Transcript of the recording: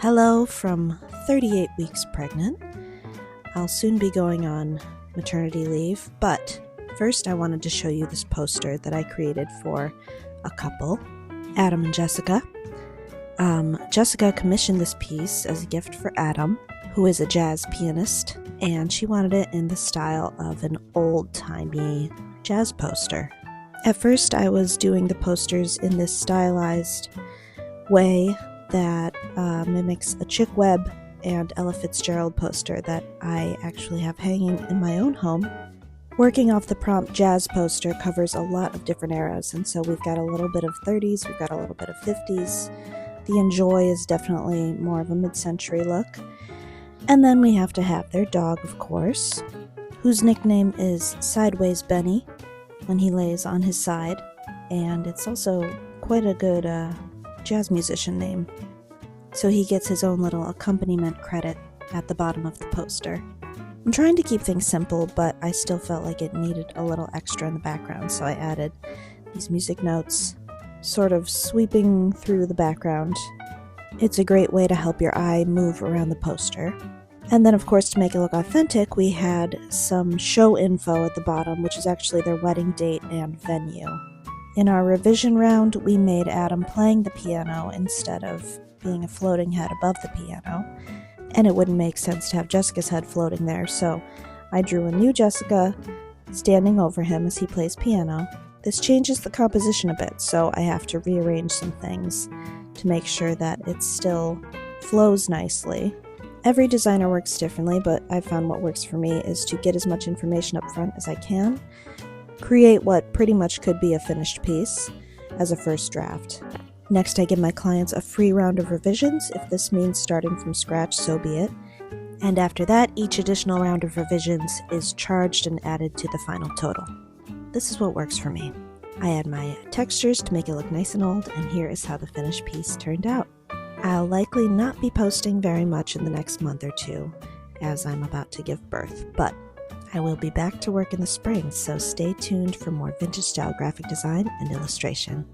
Hello from 38 weeks pregnant. I'll soon be going on maternity leave, but first I wanted to show you this poster that I created for a couple, Adam and Jessica. Jessica commissioned this piece as a gift for Adam, who is a jazz pianist, and she wanted it in the style of an old-timey jazz poster. At first I was doing the posters in this stylized way that mimics a Chick Webb and Ella Fitzgerald poster that I actually have hanging in my own home. Working off the prompt jazz poster covers a lot of different eras, and so we've got a little bit of 30s, we've got a little bit of 50s. The Enjoy is definitely more of a mid-century look. And then we have to have their dog, of course, whose nickname is Sideways Benny when he lays on his side, and it's also quite a good jazz musician name. So he gets his own little accompaniment credit at the bottom of the poster. I'm trying to keep things simple, but I still felt like it needed a little extra in the background, so I added these music notes sort of sweeping through the background. It's a great way to help your eye move around the poster. And then, of course, to make it look authentic, we had some show info at the bottom, which is actually their wedding date and venue. In our revision round, we made Adam playing the piano instead of being a floating head above the piano, and it wouldn't make sense to have Jessica's head floating there, so I drew a new Jessica standing over him as he plays piano. This changes the composition a bit, so I have to rearrange some things to make sure that it still flows nicely. Every designer works differently, but I found what works for me is to get as much information up front as I can, create what pretty much could be a finished piece as a first draft. Next, I give my clients a free round of revisions. If this means starting from scratch, so be it. And after that, each additional round of revisions is charged and added to the final total. This is what works for me. I add my textures to make it look nice and old, and here is how the finished piece turned out. I'll likely not be posting very much in the next month or two, as I'm about to give birth, but I will be back to work in the spring, so stay tuned for more vintage style graphic design and illustration.